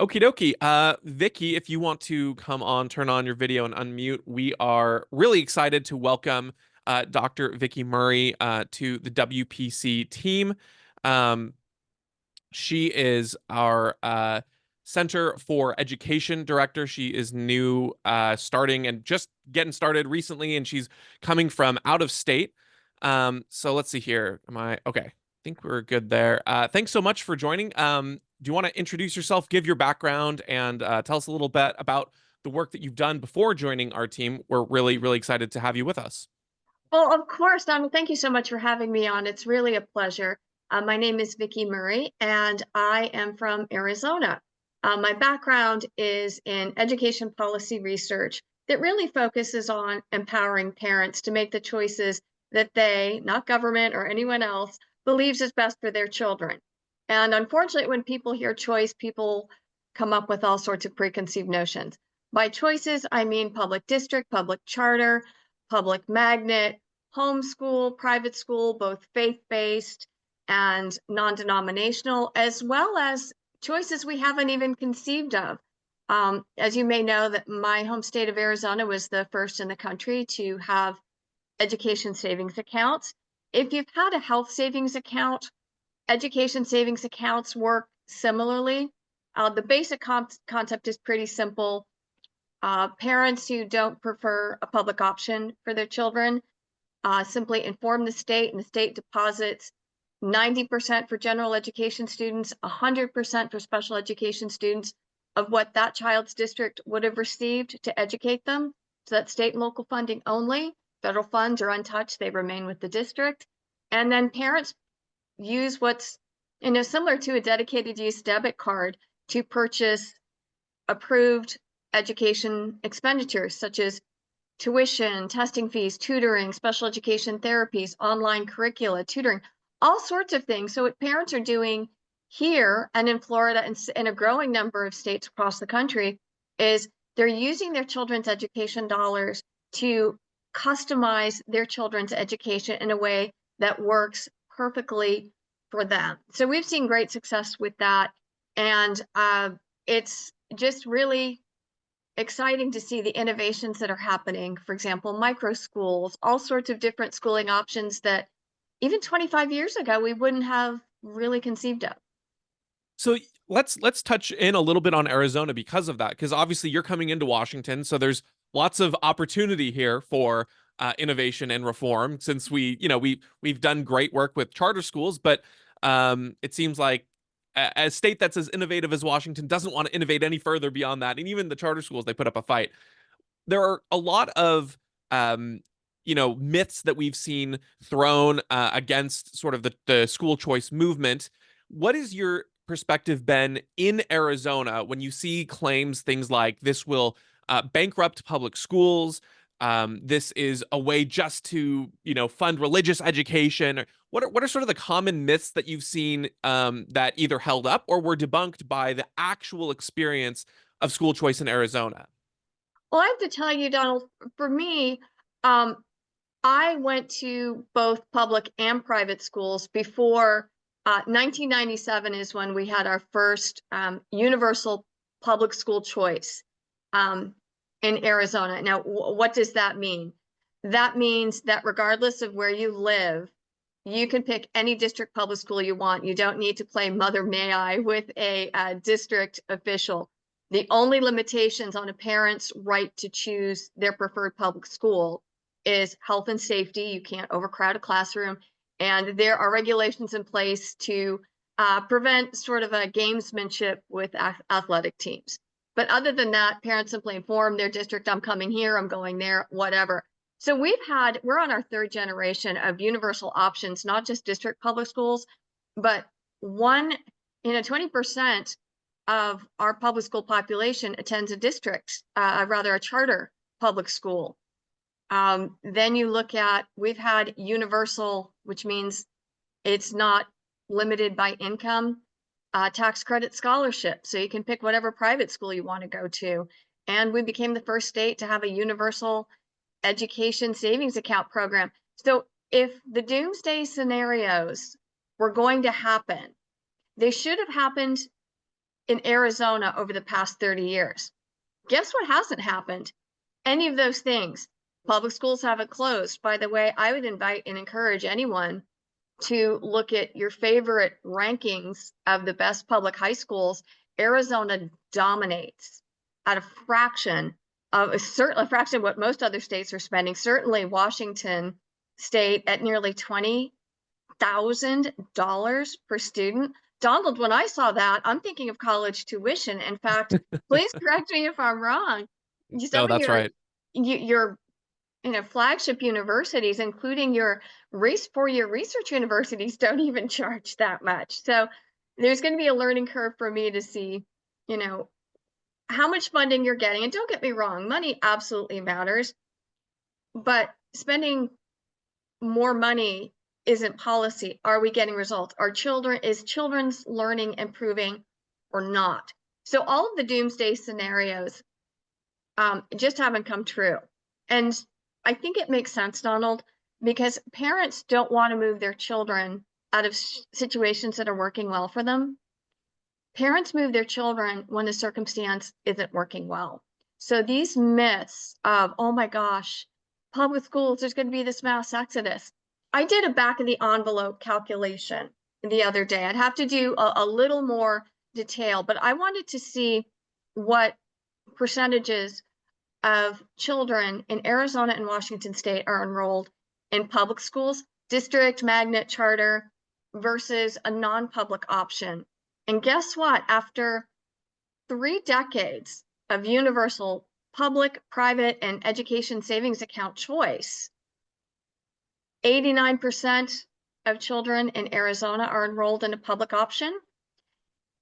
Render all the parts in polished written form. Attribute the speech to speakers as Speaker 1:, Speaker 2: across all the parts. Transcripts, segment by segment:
Speaker 1: Okie dokie. Vicky, if you want to come on, turn on your video and unmute, we are really excited to welcome Dr. Vicki Murray to the WPC team. Um, she is our Center for Education director. She is new, starting and just getting started recently, and she's coming from out of state. So let's see here. Am I okay? I think we're good there. Thanks so much for joining. Do you want to introduce yourself, give your background, and tell us a little bit about the work that you've done before joining our team? We're really, really excited to have you with us.
Speaker 2: Well, of course, Donald, thank you so much for having me on. It's really a pleasure. My name is Vicki Murray, and I am from Arizona. My background is in education policy research that really focuses on empowering parents to make the choices that they, not government or anyone else, believes is best for their children. And unfortunately, when people hear choice, people come up with all sorts of preconceived notions. By choices, I mean public district, public charter, public magnet, homeschool, private school, both faith-based and non-denominational, as well as choices we haven't even conceived of. As you may know, that my home state of Arizona was the first in the country to have education savings accounts. If you've had a health savings account, education savings accounts work similarly. The basic concept is pretty simple. Parents who don't prefer a public option for their children simply inform the state, and the state deposits 90% for general education students, 100% for special education students of what that child's district would have received to educate them. So that's state and local funding only. Federal funds are untouched, they remain with the district. And then parents use what's similar to a dedicated use debit card to purchase approved education expenditures such as tuition, testing fees, tutoring, special education therapies, online curricula, tutoring, all sorts of things. So what parents are doing here and in Florida and in a growing number of states across the country is they're using their children's education dollars to customize their children's education in a way that works perfectly for them. So we've seen great success with that. And it's just really exciting to see the innovations that are happening. For example, micro schools, all sorts of different schooling options that even 25 years ago we wouldn't have really conceived of.
Speaker 1: So let's touch in a little bit on Arizona because of that, because obviously you're coming into Washington, so there's lots of opportunity here for innovation and reform. Since we've done great work with charter schools, but it seems like a state that's as innovative as Washington doesn't want to innovate any further beyond that, and even the charter schools, they put up a fight. There are a lot of myths that we've seen thrown against sort of the school choice movement. What is your perspective been in Arizona when you see claims things like this will bankrupt public schools? This is a way just to fund religious education. What are sort of the common myths that you've seen that either held up or were debunked by the actual experience of school choice in Arizona?
Speaker 2: Well, I have to tell you, Donald, for me, I went to both public and private schools before 1997 is when we had our first universal public school choice in Arizona. Now, what does that mean? That means that regardless of where you live, you can pick any district public school you want. You don't need to play Mother May I with a district official. The only limitations on a parent's right to choose their preferred public school is health and safety. You can't overcrowd a classroom. And there are regulations in place to prevent sort of a gamesmanship with athletic teams. But other than that, parents simply inform their district, I'm coming here, I'm going there, whatever. So we're on our third generation of universal options, not just district public schools, but 20% of our public school population attends a district, rather a charter public school. Then you look at, we've had universal, which means it's not limited by income, tax credit scholarship. So you can pick whatever private school you want to go to. And we became the first state to have a universal education savings account program. So if the doomsday scenarios were going to happen, they should have happened in Arizona over the past 30 years. Guess what hasn't happened? Any of those things. Public schools haven't closed. By the way, I would invite and encourage anyone to look at your favorite rankings of the best public high schools. Arizona dominates at a fraction of a fraction of what most other states are spending. Certainly Washington State at nearly $20,000 per student. Donald, when I saw that, I'm thinking of college tuition. In fact, please correct me if I'm wrong.
Speaker 1: No,
Speaker 2: Some of
Speaker 1: that's right.
Speaker 2: your flagship universities, including your four-year research universities, don't even charge that much. So there's going to be a learning curve for me to see, how much funding you're getting. And don't get me wrong, money absolutely matters, but spending more money isn't policy. Are we getting results? Is children's learning improving or not? So all of the doomsday scenarios just haven't come true. And I think it makes sense, Donald, because parents don't want to move their children out of situations that are working well for them. Parents move their children when the circumstance isn't working well. So these myths of, oh my gosh, public schools, there's going to be this mass exodus. I did a back of the envelope calculation the other day. I'd have to do a little more detail, but I wanted to see what percentages of children in Arizona and Washington State are enrolled in public schools, district, magnet, charter, versus a non-public option. And guess what? After 3 decades of universal public, private, and education savings account choice, 89% of children in Arizona are enrolled in a public option.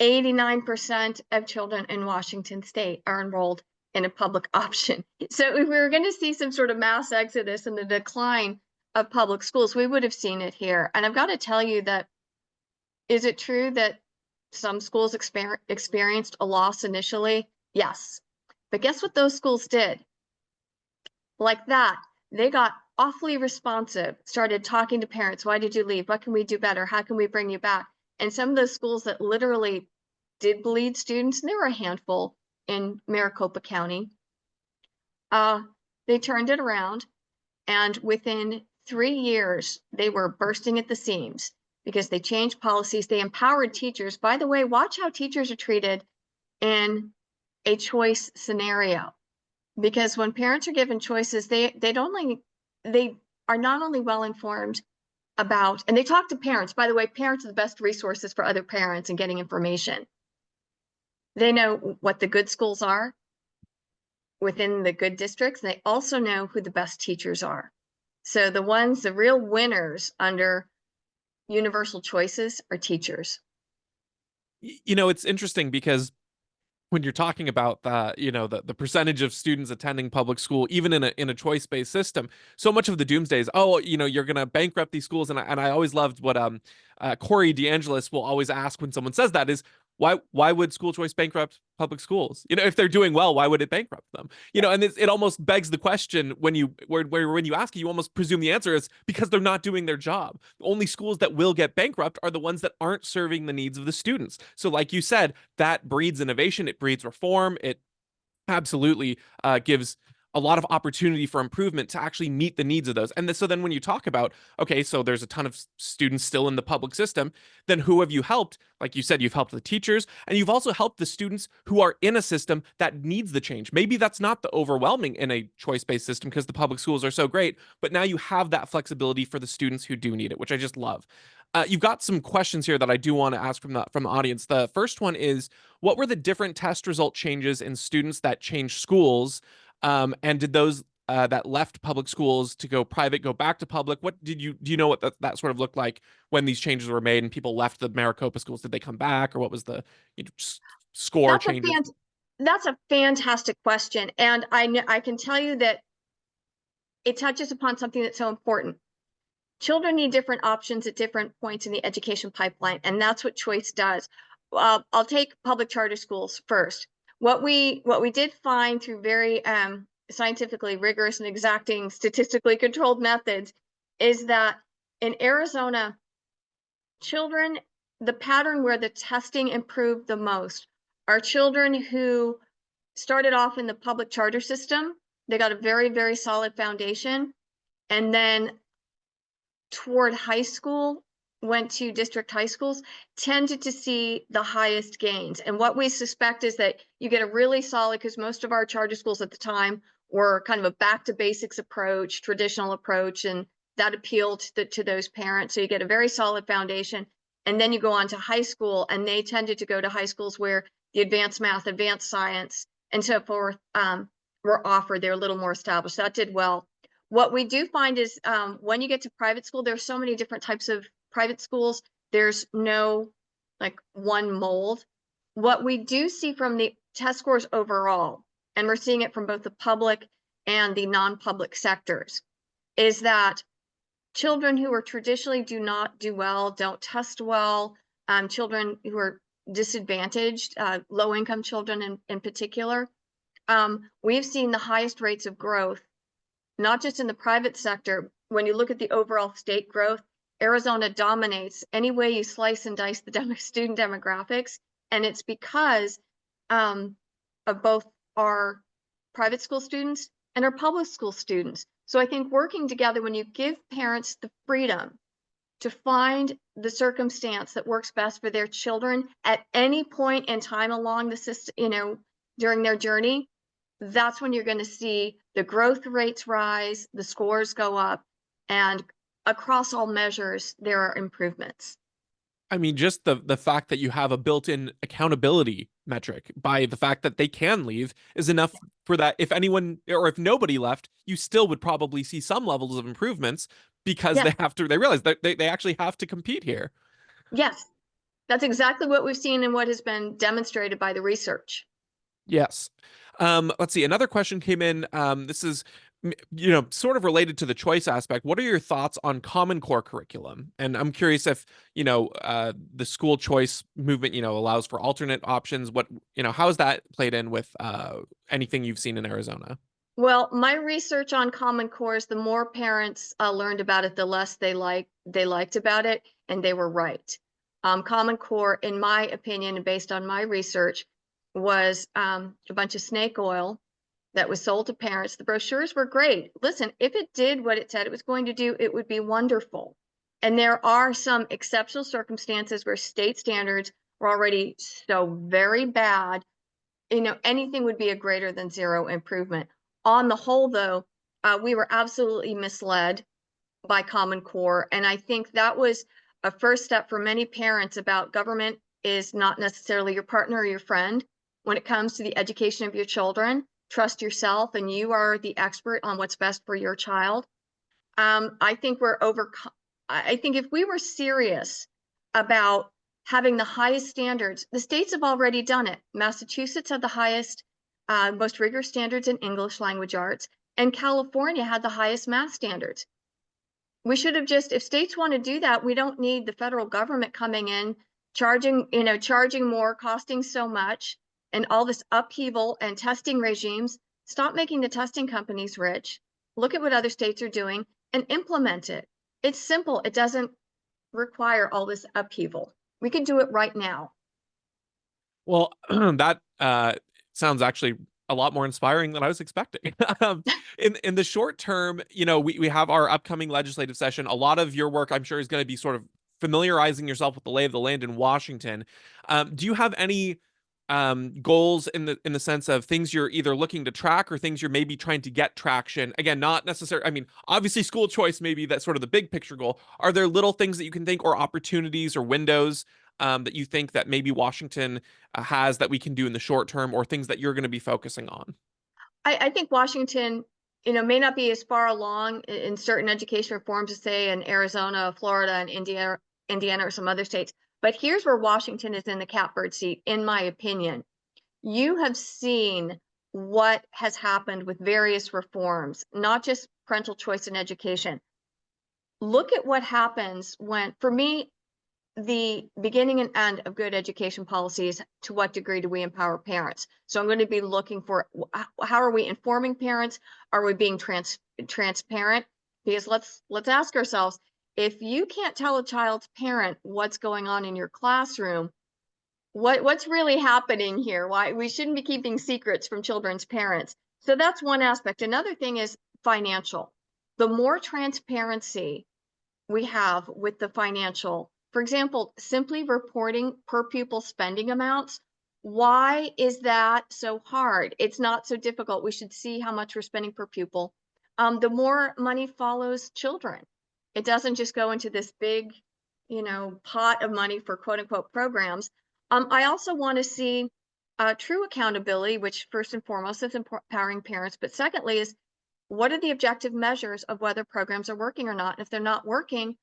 Speaker 2: 89% of children in Washington State are enrolled in a public option. So if we were going to see some sort of mass exodus and the decline of public schools, we would have seen it here. And I've got to tell you that, is it true that some schools experienced a loss initially? Yes. But guess what those schools did? Like that, they got awfully responsive, started talking to parents. Why did you leave? What can we do better? How can we bring you back? And some of those schools that literally did bleed students, and there were a handful in Maricopa County, they turned it around. And within 3 years, they were bursting at the seams because they changed policies. They empowered teachers. By the way, watch how teachers are treated in a choice scenario. Because when parents are given choices, they are not only well informed about, and they talk to parents. By the way, parents are the best resources for other parents and getting information. They know what the good schools are within the good districts. They also know who the best teachers are. So the real winners under universal choices are teachers.
Speaker 1: It's interesting because when you're talking about the percentage of students attending public school, even in a choice-based system, so much of the doomsday is, oh, you're gonna bankrupt these schools. And I always loved what Corey DeAngelis will always ask when someone says that is, why would school choice bankrupt public schools? If they're doing well, why would it bankrupt them? And it almost begs the question when you ask it, you almost presume the answer is because they're not doing their job. The only schools that will get bankrupt are the ones that aren't serving the needs of the students. So like you said, that breeds innovation, it breeds reform, it absolutely gives a lot of opportunity for improvement to actually meet the needs of those. And so then when you talk about, okay, so there's a ton of students still in the public system, then who have you helped? Like you said, you've helped the teachers, and you've also helped the students who are in a system that needs the change. Maybe that's not the overwhelming in a choice-based system because the public schools are so great, but now you have that flexibility for the students who do need it, which I just love. You've got some questions here that I do want to ask from the audience. The first one is, what were the different test result changes in students that changed schools? And did those that left public schools to go private go back to public? Do you know what that sort of looked like when these changes were made and people left the Maricopa schools? Did they come back, or what was the score changes?
Speaker 2: That's a fantastic question, and I can tell you that it touches upon something that's so important. Children need different options at different points in the education pipeline, and that's what choice does. I'll take public charter schools first. What we did find through very scientifically rigorous and exacting statistically controlled methods is that in Arizona, children, the pattern where the testing improved the most are children who started off in the public charter system. They got a very, very solid foundation. And then toward high school, went to district high schools, tended to see the highest gains. And what we suspect is that you get a really solid, because most of our charter schools at the time were kind of a back to basics approach, traditional approach, and that appealed to those parents. So you get a very solid foundation. And then you go on to high school, and they tended to go to high schools where the advanced math, advanced science, and so forth were offered. They're a little more established. That did well. What we do find is when you get to private school, there's so many different types of private schools. There's no like one mold. What we do see from the test scores overall, and we're seeing it from both the public and the non-public sectors, is that children who are traditionally do not do well, don't test well, children who are disadvantaged, low-income children in particular, we've seen the highest rates of growth, not just in the private sector. When you look at the overall state growth, Arizona dominates any way you slice and dice the student demographics. And it's because of both our private school students and our public school students. So I think working together, when you give parents the freedom to find the circumstance that works best for their children at any point in time along the system, during their journey, that's when you're going to see the growth rates rise, the scores go up, and across all measures, there are improvements.
Speaker 1: I mean, just the fact that you have a built-in accountability metric by the fact that they can leave is enough for that. If anyone or if nobody left, you still would probably see some levels of improvements because
Speaker 2: Yes,
Speaker 1: they realize that they actually have to compete here.
Speaker 2: yes, that's exactly what we've seen and what has been demonstrated by the research.
Speaker 1: Yes. Let's see. Another question came in. This is, sort of related to the choice aspect. What are your thoughts on Common Core curriculum? And I'm curious if, the school choice movement, allows for alternate options. How has that played in with anything you've seen in Arizona?
Speaker 2: Well, my research on Common Core is the more parents learned about it, the less they liked about it, and they were right. Common Core, in my opinion, and based on my research, was a bunch of snake oil that was sold to parents. The brochures were great. Listen, if it did what it said it was going to do, it would be wonderful. And there are some exceptional circumstances where state standards were already so very bad, anything would be a greater than zero improvement. On the whole, though, we were absolutely misled by Common Core. And I think that was a first step for many parents about government is not necessarily your partner or your friend when it comes to the education of your children. Trust yourself, and you are the expert on what's best for your child. I think I think if we were serious about having the highest standards, the states have already done it. Massachusetts had the highest, most rigorous standards in English language arts, and California had the highest math standards. We should have if states want to do that, we don't need the federal government coming in, charging more, costing so much, and all this upheaval and testing regimes. Stop making the testing companies rich. Look at what other states are doing and implement it. It's simple. It doesn't require all this upheaval. We can do it right now.
Speaker 1: Well, that sounds actually a lot more inspiring than I was expecting. In the short term, we have our upcoming legislative session. A lot of your work, I'm sure, is going to be sort of familiarizing yourself with the lay of the land in Washington. Do you have any goals in the sense of things you're either looking to track or things you're maybe trying to get traction? Again, not necessarily, I mean, obviously school choice may be that sort of the big picture goal. Are there little things that you can think or opportunities or windows that you think that maybe Washington has that we can do in the short term, or things that you're going to be focusing on?
Speaker 2: I think Washington, may not be as far along in certain education reforms as say in Arizona, Florida, and Indiana, or some other states. But here's where Washington is in the catbird seat, in my opinion. You have seen what has happened with various reforms, not just parental choice in education. Look at what happens for me, the beginning and end of good education policy is to what degree do we empower parents? So I'm going to be looking for how are we informing parents? Are we being transparent? Because let's ask ourselves, if you can't tell a child's parent what's going on in your classroom, what's really happening here? Why we shouldn't be keeping secrets from children's parents. So that's one aspect. Another thing is financial. The more transparency we have with the financial, for example, simply reporting per pupil spending amounts. Why is that so hard? It's not so difficult. We should see how much we're spending per pupil. The more money follows children. It doesn't just go into this big, pot of money for quote unquote programs. I also want to see true accountability, which first and foremost is empowering parents, but secondly is what are the objective measures of whether programs are working or not? And if they're not working,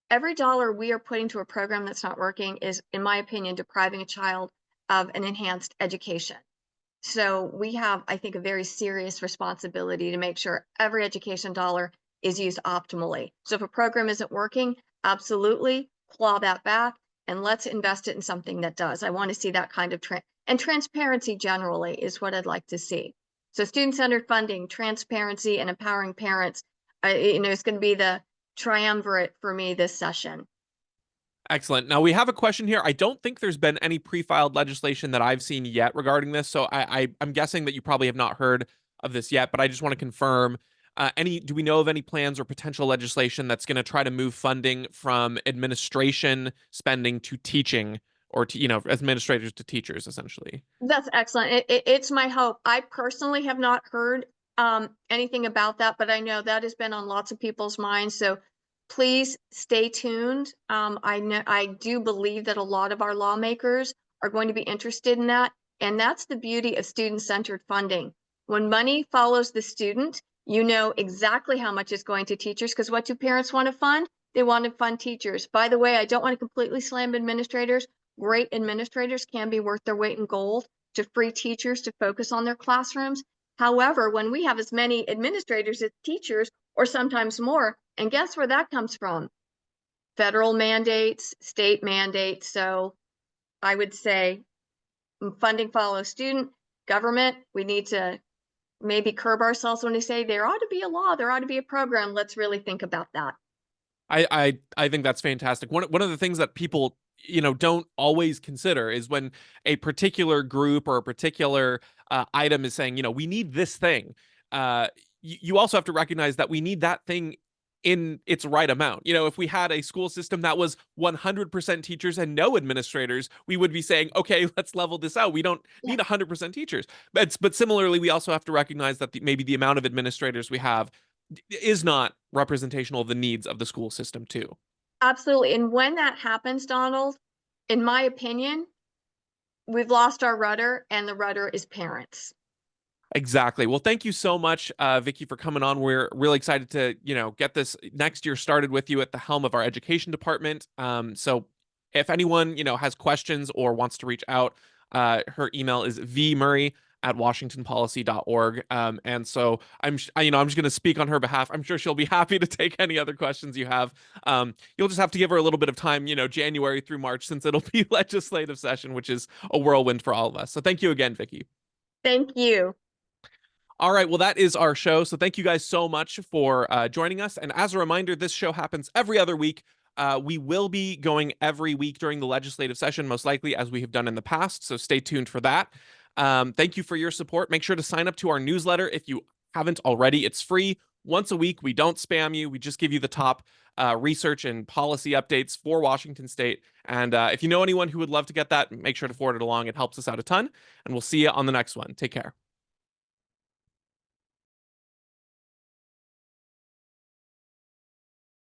Speaker 2: every dollar we are putting to a program that's not working is, in my opinion, depriving a child of an enhanced education. So we have, I think, a very serious responsibility to make sure every education dollar is used optimally. So if a program isn't working, absolutely claw that back and let's invest it in something that does. I want to see that kind of and transparency generally is what I'd like to see. So student-centered funding, transparency, and empowering parents, it's going to be the triumvirate for me this session.
Speaker 1: Excellent. Now we have a question here. I don't think there's been any pre-filed legislation that I've seen yet regarding this, so I'm guessing that you probably have not heard of this yet. But I just want to confirm: do we know of any plans or potential legislation that's going to try to move funding from administration spending to teaching, or to administrators to teachers, essentially?
Speaker 2: That's excellent. It's my hope. I personally have not heard anything about that, but I know that has been on lots of people's minds. So please stay tuned. I do believe that a lot of our lawmakers are going to be interested in that. And that's the beauty of student-centered funding. When money follows the student, you know exactly how much is going to teachers, because what do parents want to fund? They want to fund teachers. By the way, I don't want to completely slam administrators. Great administrators can be worth their weight in gold to free teachers to focus on their classrooms. However, when we have as many administrators as teachers, or sometimes more, and guess where that comes from? Federal mandates, state mandates. So I would say funding follows student. Government, we need to maybe curb ourselves when we say there ought to be a law, there ought to be a program. Let's really think about that.
Speaker 1: I think that's fantastic. One of the things that people don't always consider is when a particular group or a particular item is saying, we need this thing. You also have to recognize that we need that thing in its right amount. If we had a school system that was 100% teachers and no administrators, we would be saying, okay, let's level this out. We don't need 100% teachers. But similarly, we also have to recognize that maybe the amount of administrators we have is not representational of the needs of the school system too.
Speaker 2: Absolutely. And when that happens, Donald, in my opinion, we've lost our rudder, and the rudder is parents.
Speaker 1: Exactly. Well, thank you so much, Vicki, for coming on. We're really excited to, get this next year started with you at the helm of our education department. So if anyone, has questions or wants to reach out, her email is vmurray@washingtonpolicy.org. And so I'm just going to speak on her behalf. I'm sure she'll be happy to take any other questions you have. You'll just have to give her a little bit of time, January through March, since it'll be legislative session, which is a whirlwind for all of us. So thank you again, Vicki.
Speaker 2: Thank you.
Speaker 1: All right, well, that is our show. So thank you guys so much for joining us. And as a reminder, this show happens every other week. We will be going every week during the legislative session, most likely, as we have done in the past. So stay tuned for that. Thank you for your support. Make sure to sign up to our newsletter if you haven't already. It's free. Once a week, we don't spam you. We just give you the top research and policy updates for Washington State. And if you know anyone who would love to get that, make sure to forward it along. It helps us out a ton. And we'll see you on the next one. Take care.